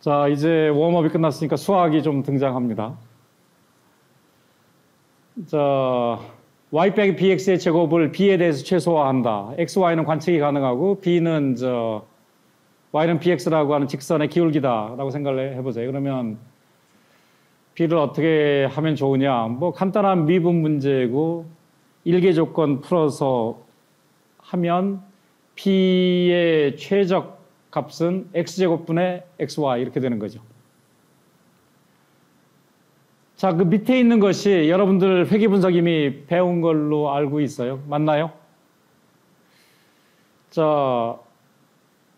자, 이제 웜업이 끝났으니까 수학이 좀 등장합니다. 자, y 빼기 bx의 제곱을 b에 대해서 최소화한다. x, y는 관측이 가능하고 b는 y는 bx라고 하는 직선의 기울기다라고 생각을 해보세요. 그러면 b를 어떻게 하면 좋으냐? 뭐 간단한 미분 문제고 일개 조건 풀어서 하면 b의 최적 값은 x제곱분의 xy 이렇게 되는 거죠. 자, 그 밑에 있는 것이 여러분들 회귀분석 이미 배운 걸로 알고 있어요. 맞나요? 자,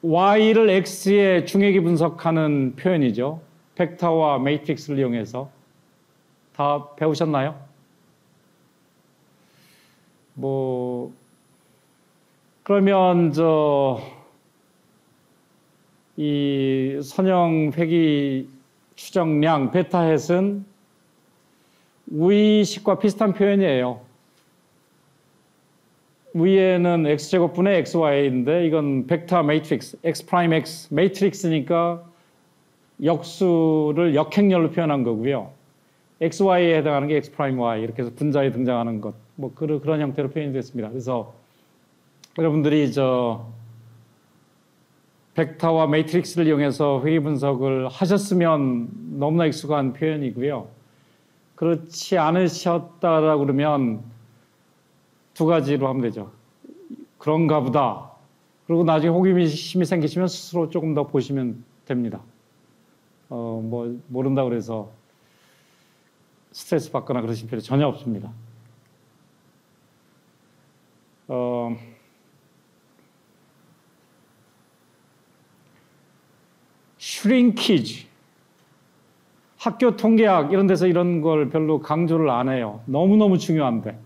y를 x의 중회귀 분석하는 표현이죠. 벡터와 매트릭스를 이용해서. 다 배우셨나요? 그러면 이 선형 회귀 추정량 베타 햇은 위식과 비슷한 표현이에요. 위에는 x제곱분의 xy인데 이건 벡터 매트릭스, x 프라임 x 매트릭스니까 역수를 역행렬로 표현한 거고요. xy에 해당하는 게 x 프라임 y 이렇게 해서 분자에 등장하는 것, 그런 형태로 표현이 됐습니다. 그래서 여러분들이 벡터와 매트릭스를 이용해서 회귀 분석을 하셨으면 너무나 익숙한 표현이고요. 그렇지 않으셨다라고 그러면 두 가지로 하면 되죠. 그런가 보다. 그리고 나중에 호기심이 생기시면 스스로 조금 더 보시면 됩니다. 모른다고 그래서 스트레스 받거나 그러실 필요 전혀 없습니다. 슈링키지. 학교 통계학 이런 데서 이런 걸 별로 강조를 안 해요. 너무너무 중요한데.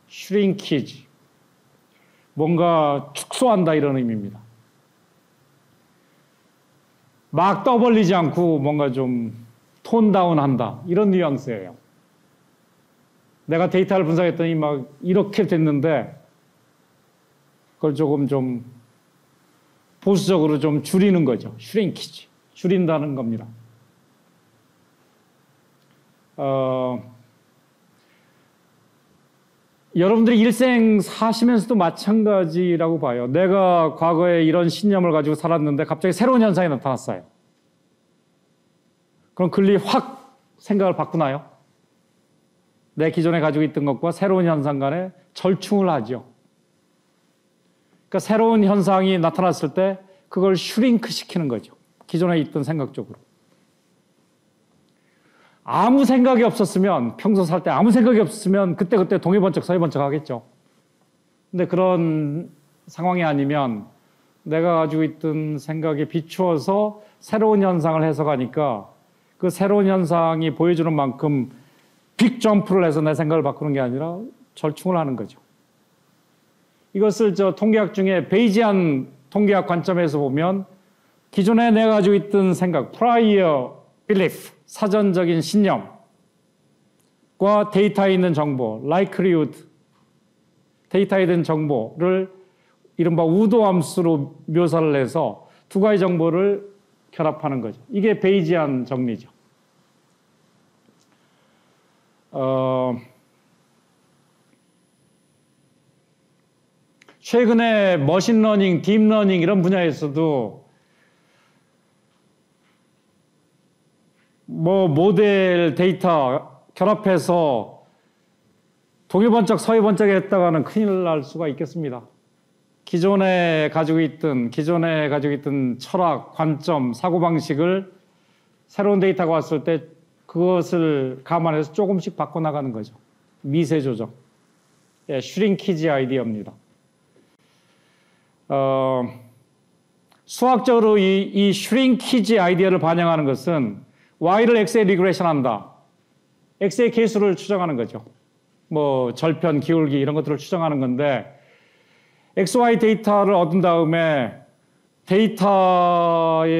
슈링키지. 뭔가 축소한다 이런 의미입니다. 막 떠벌리지 않고 뭔가 좀 톤다운한다 이런 뉘앙스예요. 내가 데이터를 분석했더니 막 이렇게 됐는데 그걸 조금 좀 보수적으로 좀 줄이는 거죠. 슈링키지. 줄인다는 겁니다. 여러분들이 일생 사시면서도 마찬가지라고 봐요. 내가 과거에 이런 신념을 가지고 살았는데 갑자기 새로운 현상이 나타났어요. 그럼 글리 확 생각을 바꾸나요? 내 기존에 가지고 있던 것과 새로운 현상 간에 절충을 하죠. 그러니까 새로운 현상이 나타났을 때 그걸 슈링크 시키는 거죠. 기존에 있던 생각 쪽으로. 아무 생각이 없었으면, 평소 살 때 아무 생각이 없었으면 그때 동해번쩍 서해번쩍 하겠죠. 근데 그런 상황이 아니면 내가 가지고 있던 생각에 비추어서 새로운 현상을 해석하니까 그 새로운 현상이 보여주는 만큼 빅 점프를 해서 내 생각을 바꾸는 게 아니라 절충을 하는 거죠. 이것을 통계학 중에 베이지안 통계학 관점에서 보면 기존에 내가 가지고 있던 생각, prior belief, 사전적인 신념과 데이터에 있는 정보, likelihood, 데이터에 있는 정보를 이른바 우도함수로 묘사를 해서 두 가지 정보를 결합하는 거죠. 이게 베이지안 정리죠. 최근에 머신러닝, 딥러닝 이런 분야에서도 모델 데이터 결합해서 동해번쩍 서해번쩍 했다가는 큰일 날 수가 있겠습니다. 기존에 가지고 있던 철학, 관점, 사고방식을 새로운 데이터가 왔을 때 그것을 감안해서 조금씩 바꿔나가는 거죠. 미세 조정. 예, 슈링키지 아이디어입니다. 수학적으로 이 슈링키지 아이디어를 반영하는 것은 y를 x에 리그레션 한다. x의 계수를 추정하는 거죠. 절편, 기울기 이런 것들을 추정하는 건데 xy 데이터를 얻은 다음에 데이터를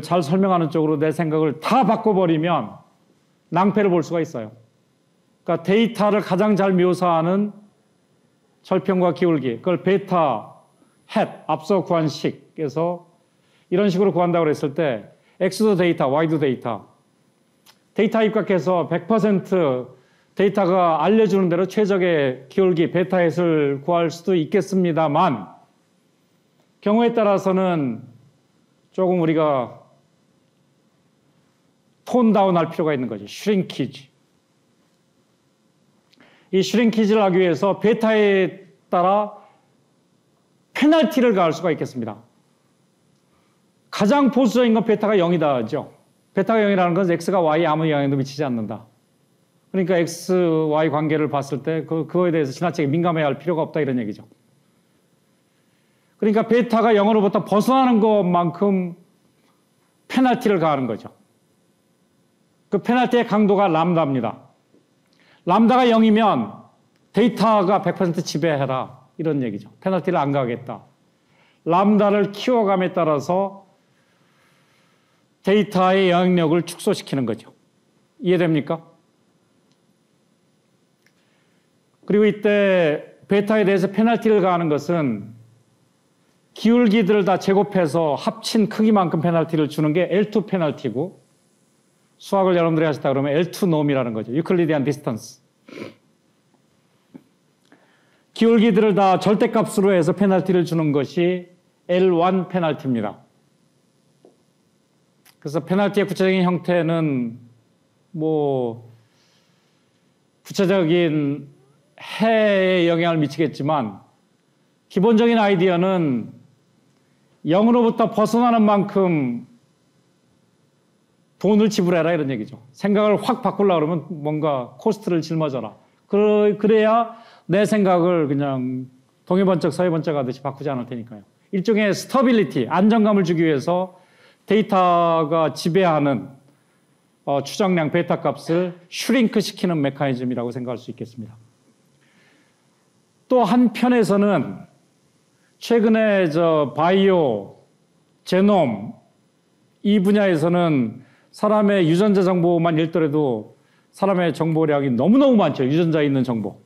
잘 설명하는 쪽으로 내 생각을 다 바꿔버리면 낭패를 볼 수가 있어요. 그러니까 데이터를 가장 잘 묘사하는 절편과 기울기, 그걸 베타, 햇, 앞서 구한 식에서 이런 식으로 구한다고 그랬을 때 X도 데이터, Y도 데이터. 데이터 입각해서 100% 데이터가 알려주는 대로 최적의 기울기, 베타 S를 구할 수도 있겠습니다만 경우에 따라서는 조금 우리가 톤 다운 할 필요가 있는 거죠. 슈링키지. 이 슈링키지를 하기 위해서 베타에 따라 페널티를 가할 수가 있겠습니다. 가장 보수적인 건 베타가 0이다죠. 베타가 0이라는 건 X가 Y에 아무 영향도 미치지 않는다. 그러니까 X, Y 관계를 봤을 때 그거에 대해서 지나치게 민감해야 할 필요가 없다 이런 얘기죠. 그러니까 베타가 0으로부터 벗어나는 것만큼 페널티를 가하는 거죠. 그 페널티의 강도가 람다입니다. 람다가 0이면 데이터가 100% 지배해라 이런 얘기죠. 페널티를 안 가하겠다. 람다를 키워감에 따라서 데이터의 영향력을 축소시키는 거죠. 이해됩니까? 그리고 이때 베타에 대해서 페널티를 가하는 것은 기울기들을 다 제곱해서 합친 크기만큼 페널티를 주는 게 L2 페널티고 수학을 여러분들이 하셨다 그러면 L2 놈이라는 거죠. 유클리디안 디스턴스. 기울기들을 다 절대값으로 해서 페널티를 주는 것이 L1 페널티입니다. 그래서 페널티의 구체적인 형태는 뭐 구체적인 해에 영향을 미치겠지만 기본적인 아이디어는 0으로부터 벗어나는 만큼 돈을 지불해라 이런 얘기죠. 생각을 확 바꾸려고 그러면 뭔가 코스트를 짊어져라. 그래야 내 생각을 그냥 동해번쩍 서해번쩍 하듯이 바꾸지 않을 테니까요. 일종의 스터빌리티, 안정감을 주기 위해서 데이터가 지배하는 추정량 베타 값을 슈링크 시키는 메커니즘이라고 생각할 수 있겠습니다. 또 한편에서는 최근에 바이오, 제놈 이 분야에서는 사람의 유전자 정보만 읽더라도 사람의 정보량이 너무너무 많죠. 유전자에 있는 정보.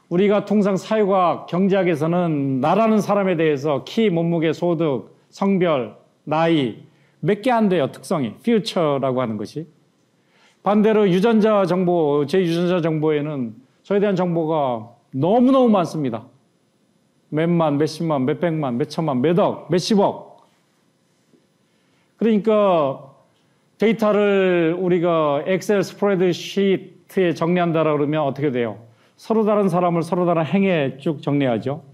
우리가 통상 사회과학, 경제학에서는 나라는 사람에 대해서 키, 몸무게, 소득, 성별, 나이 몇 개 안 돼요. 특성이. 퓨처라고 하는 것이. 반대로 유전자 정보, 제 유전자 정보에는 저에 대한 정보가 너무너무 많습니다. 몇만, 몇십만, 몇백만, 몇천만, 몇억, 몇십억. 그러니까 데이터를 우리가 엑셀 스프레드시트에 정리한다라 그러면 어떻게 돼요? 서로 다른 사람을 서로 다른 행에 쭉 정리하죠.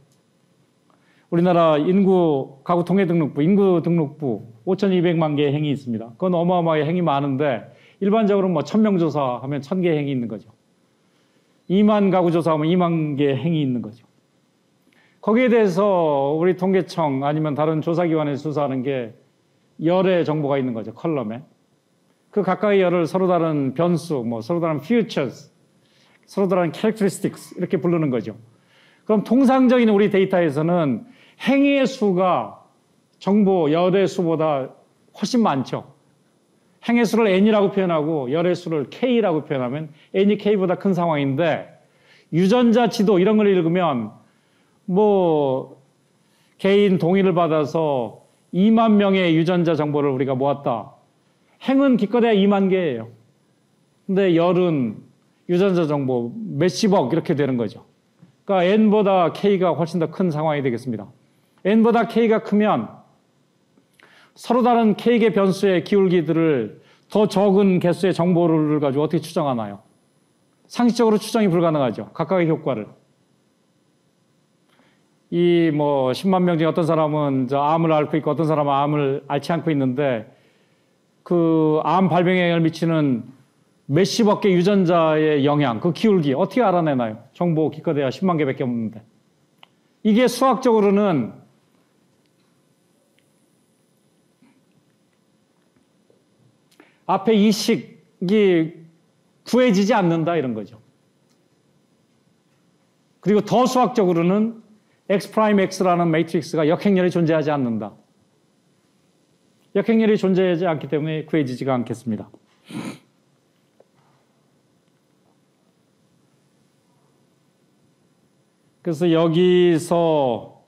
우리나라 인구 가구 통계 등록부, 인구 등록부 5,200만 개의 행이 있습니다. 그건 어마어마하게 행이 많은데 일반적으로 1,000명 조사하면 1,000개의 행이 있는 거죠. 2만 가구 조사하면 2만 개의 행이 있는 거죠. 거기에 대해서 우리 통계청 아니면 다른 조사기관에서 조사하는 게 열의 정보가 있는 거죠. 컬럼에. 그 각각의 열을 서로 다른 변수, 서로 다른 features, 서로 다른 characteristics 이렇게 부르는 거죠. 그럼 통상적인 우리 데이터에서는 행의 수가 정보 열의 수보다 훨씬 많죠. 행의 수를 n이라고 표현하고 열의 수를 k라고 표현하면 n이 k보다 큰 상황인데 유전자 지도 이런 걸 읽으면 개인 동의를 받아서 2만 명의 유전자 정보를 우리가 모았다. 행은 기껏해야 2만 개예요. 근데 열은 유전자 정보 몇십억 이렇게 되는 거죠. 그러니까 n보다 k가 훨씬 더 큰 상황이 되겠습니다. n보다 k가 크면 서로 다른 k개 변수의 기울기들을 더 적은 개수의 정보를 가지고 어떻게 추정하나요? 상식적으로 추정이 불가능하죠. 각각의 효과를. 10만 명 중에 어떤 사람은 암을 앓고 있고 어떤 사람은 암을 앓지 않고 있는데 그 암 발병에 영향을 미치는 몇십억 개 유전자의 영향, 그 기울기 어떻게 알아내나요? 정보 기껏해야 10만 개밖에 없는데. 이게 수학적으로는 앞에 이 식이 구해지지 않는다 이런 거죠. 그리고 더 수학적으로는 X'X라는 매트릭스가 역행렬이 존재하지 않는다. 역행렬이 존재하지 않기 때문에 구해지지가 않겠습니다. 그래서 여기서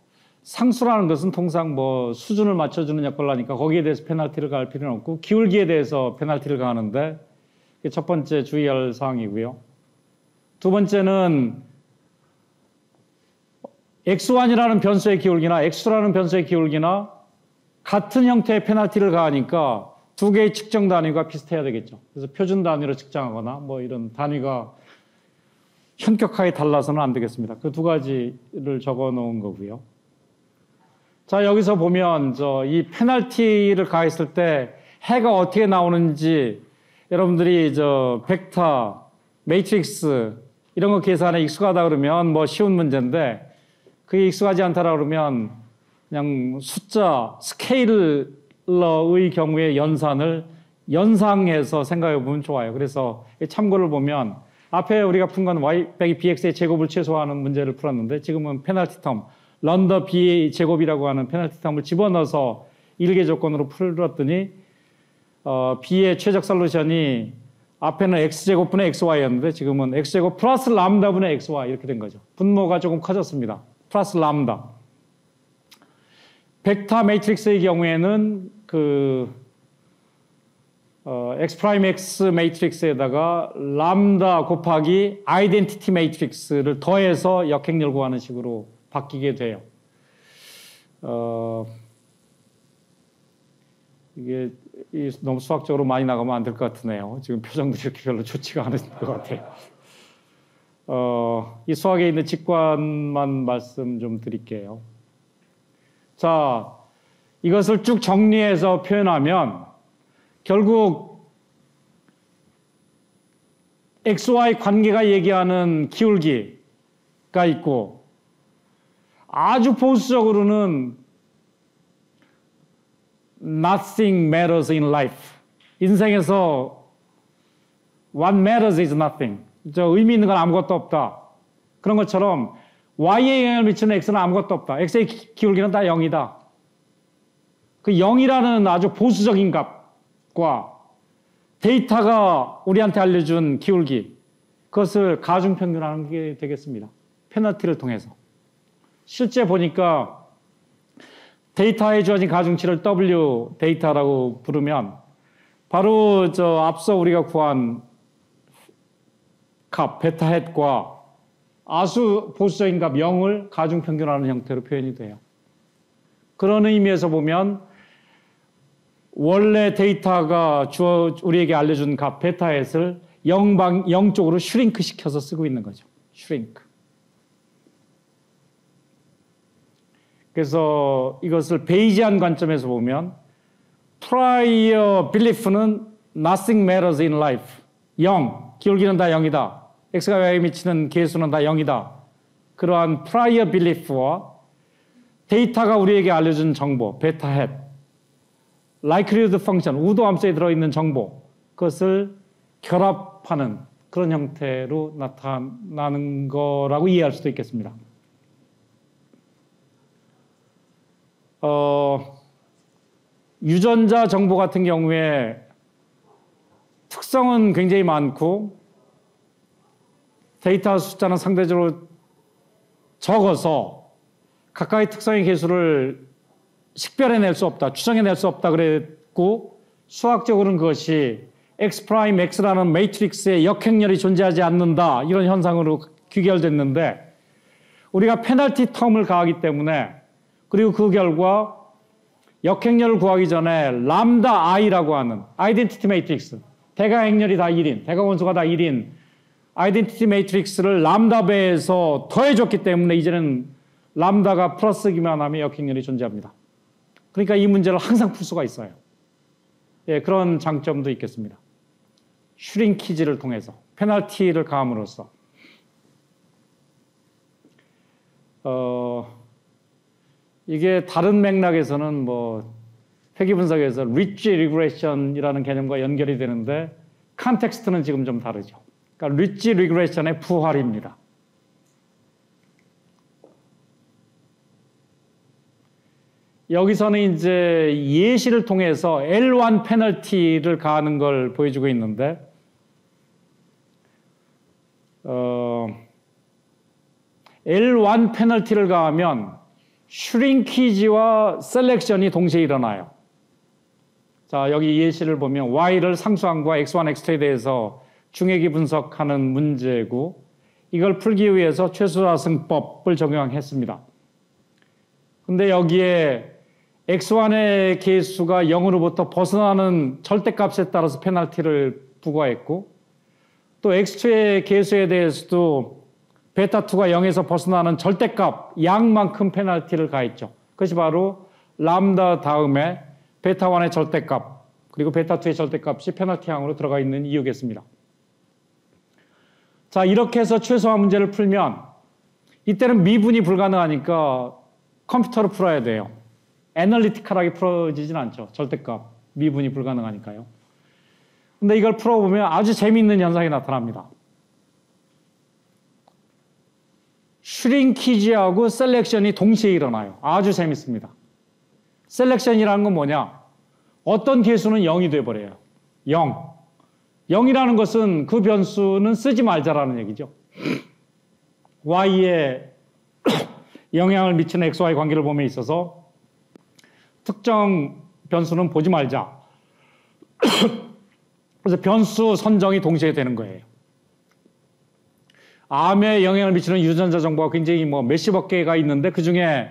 상수라는 것은 통상 뭐 수준을 맞춰주는 역할을 하니까 거기에 대해서 페널티를 가할 필요는 없고 기울기에 대해서 페널티를 가하는데 그게 첫 번째 주의할 사항이고요. 두 번째는 x1이라는 변수의 기울기나 x2라는 변수의 기울기나 같은 형태의 페널티를 가하니까 두 개의 측정 단위가 비슷해야 되겠죠. 그래서 표준 단위로 측정하거나 뭐 이런 단위가 현격하게 달라서는 안 되겠습니다. 그 두 가지를 적어 놓은 거고요. 자, 여기서 보면 이 페널티를 가했을 때 해가 어떻게 나오는지 여러분들이 벡터, 매트릭스 이런 거 계산에 익숙하다 그러면 뭐 쉬운 문제인데 그게 익숙하지 않다라 그러면 그냥 숫자, 스케일러의 경우에 연산을 연상해서 생각해 보면 좋아요. 그래서 참고를 보면 앞에 우리가 푼 건 y 빼기 bx의 제곱을 최소화하는 문제를 풀었는데 지금은 페널티 텀, 런더 b의 제곱이라고 하는 페널티 텀을 집어넣어서 일개 조건으로 풀었더니 b의 최적 솔루션이 앞에는 x제곱분의 xy였는데 지금은 x제곱 플러스 람다분의 xy 이렇게 된 거죠. 분모가 조금 커졌습니다. 플러스 람다. 벡터 매트릭스의 경우에는 x'(x) 매트릭스에다가 람다 곱하기 아이덴티티 매트릭스를 더해서 역행렬 구하는 식으로 바뀌게 돼요. 이게 너무 수학적으로 많이 나가면 안 될 것 같으네요. 지금 표정들이 이렇게 별로 좋지가 않은 것 같아요. 이 수학에 있는 직관만 말씀 좀 드릴게요. 자, 이것을 쭉 정리해서 표현하면 결국 XY 관계가 얘기하는 기울기가 있고 아주 보수적으로는 nothing matters in life. 인생에서 what matters is nothing. 의미 있는 건 아무것도 없다. 그런 것처럼 Y에 영향을 미치는 X는 아무것도 없다. X의 기울기는 다 0이다. 그 0이라는 아주 보수적인 값과 데이터가 우리한테 알려준 기울기, 그것을 가중평균하는 게 되겠습니다. 페널티를 통해서. 실제 보니까 데이터에 주어진 가중치를 W 데이터라고 부르면 바로 앞서 우리가 구한 값, 베타 햇과 아주 보수적인 값 0을 가중평균하는 형태로 표현이 돼요. 그런 의미에서 보면 원래 데이터가 우리에게 알려준 값 베타 햇을 0 쪽으로 슈링크 시켜서 쓰고 있는 거죠. 슈링크. 그래서 이것을 베이지안 관점에서 보면 prior belief는 nothing matters in life. 0. 기울기는 다 0이다. x가 y에 미치는 계수는 다 0이다. 그러한 prior belief와 데이터가 우리에게 알려준 정보, 베타 햇, likelihood function, 우도 함수에 들어있는 정보, 그것을 결합하는 그런 형태로 나타나는 거라고 이해할 수도 있겠습니다. 유전자 정보 같은 경우에 특성은 굉장히 많고 데이터 숫자는 상대적으로 적어서 각각의 특성의 계수를 식별해낼 수 없다, 추정해낼 수 없다 그랬고 수학적으로는 그것이 X'X라는 매트릭스에 역행렬이 존재하지 않는다 이런 현상으로 귀결됐는데 우리가 페널티 텀을 가하기 때문에 그리고 그 결과 역행렬을 구하기 전에 람다 i라고 하는 아이덴티티 매트릭스, 대가 행렬이 다 1인, 대가 원소가 다 1인 아이덴티티 매트릭스를 람다 배에서 더해줬기 때문에 이제는 람다가 플러스기만 하면 역행렬이 존재합니다. 그러니까 이 문제를 항상 풀 수가 있어요. 예, 그런 장점도 있겠습니다. 슈링키지를 통해서 페널티를 가함으로써 이게 다른 맥락에서는 뭐 회귀분석에서 리치 리그레션이라는 개념과 연결이 되는데 컨텍스트는 지금 좀 다르죠. 그러니까 리치 리그레션의 부활입니다. 여기서는 이제 예시를 통해서 L1 페널티를 가하는 걸 보여주고 있는데 L1 페널티를 가하면 슈링키지와 셀렉션이 동시에 일어나요. 자, 여기 예시를 보면 y를 상수항과 x1, x2에 대해서 중액이 분석하는 문제고 이걸 풀기 위해서 최소화승법을 적용했습니다. 근데 여기에 x1의 계수가 0으로부터 벗어나는 절대값에 따라서 페널티를 부과했고 또 x2의 계수에 대해서도 베타2가 0에서 벗어나는 절대값 양만큼 페널티를 가했죠. 그것이 바로 람다 다음에 베타1의 절대값 그리고 베타2의 절대값이 페널티항으로 들어가 있는 이유겠습니다. 자, 이렇게 해서 최소화 문제를 풀면 이때는 미분이 불가능하니까 컴퓨터로 풀어야 돼요. 애널리티컬하게 풀어지진 않죠. 절대값, 미분이 불가능하니까요. 근데 이걸 풀어보면 아주 재미있는 현상이 나타납니다. 슈링키지하고 셀렉션이 동시에 일어나요. 아주 재밌습니다. 셀렉션이라는 건 뭐냐? 어떤 계수는 0이 돼버려요. 0. 0이라는 것은 그 변수는 쓰지 말자라는 얘기죠. y에 영향을 미치는 xy 관계를 봄에 있어서 특정 변수는 보지 말자. 그래서 변수 선정이 동시에 되는 거예요. 암에 영향을 미치는 유전자 정보가 굉장히 몇십억 개가 있는데 그 중에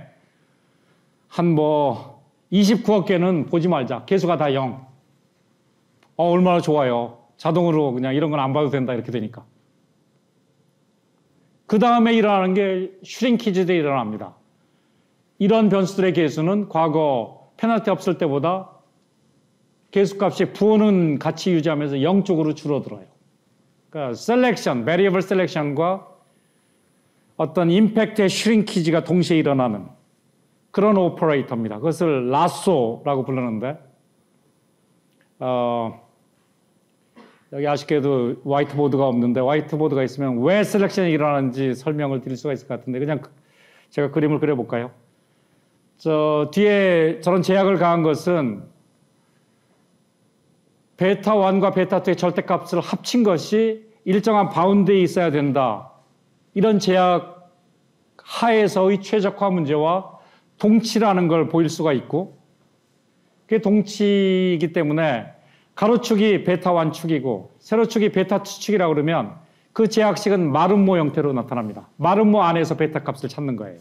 한 29억 개는 보지 말자. 개수가 다 0. 얼마나 좋아요. 자동으로 그냥 이런 건 안 봐도 된다 이렇게 되니까. 그 다음에 일어나는 게 슈링키지 때 일어납니다. 이런 변수들의 개수는 과거 페널티 없을 때보다 개수값이 부호는 같이 유지하면서 0쪽으로 줄어들어요. 그러니까 셀렉션, 베리어블 셀렉션과 어떤 임팩트의 슈링키지가 동시에 일어나는 그런 오퍼레이터입니다. 그것을 라쏘라고 부르는데 여기 아쉽게도 화이트보드가 없는데 화이트보드가 있으면 왜 셀렉션이 일어나는지 설명을 드릴 수가 있을 것 같은데 그냥 제가 그림을 그려볼까요? 저 뒤에 저런 제약을 가한 것은 베타1과 베타2의 절대값을 합친 것이 일정한 바운드에 있어야 된다. 이런 제약 하에서의 최적화 문제와 동치라는 걸 보일 수가 있고 그게 동치이기 때문에 가로축이 베타1 축이고 세로축이 베타2 축이라고 그러면 그 제약식은 마름모 형태로 나타납니다. 마름모 안에서 베타 값을 찾는 거예요.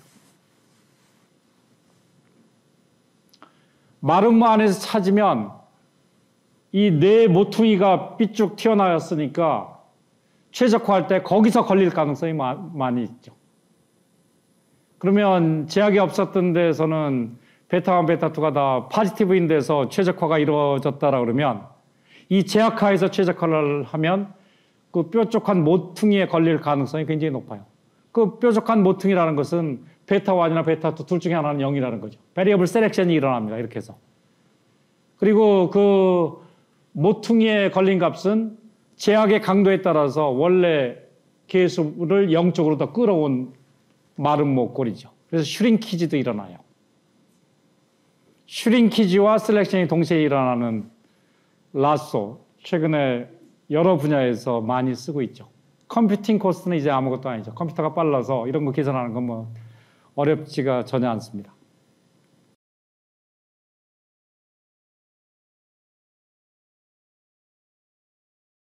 마름모 안에서 찾으면 이 네 모퉁이가 삐쭉 튀어나왔으니까 최적화할 때 거기서 걸릴 가능성이 많이 있죠. 그러면 제약이 없었던 데서는 베타1, 베타2가 다 포지티브인 데서 최적화가 이루어졌다라 그러면 이 제약하에서 최적화를 하면 그 뾰족한 모퉁이에 걸릴 가능성이 굉장히 높아요. 그 뾰족한 모퉁이라는 것은 베타1이나 베타2 둘 중에 하나는 0이라는 거죠. 베리어블 셀렉션이 일어납니다. 이렇게 해서. 그리고 그 모퉁이에 걸린 값은 제약의 강도에 따라서 원래 계수를 0쪽으로 더 끌어온 마름모 꼴이죠. 그래서 슈링키지도 일어나요. 슈링키지와 셀렉션이 동시에 일어나는 라쏘, 최근에 여러 분야에서 많이 쓰고 있죠. 컴퓨팅 코스트는 이제 아무것도 아니죠. 컴퓨터가 빨라서 이런 거 계산하는 건 어렵지가 전혀 않습니다.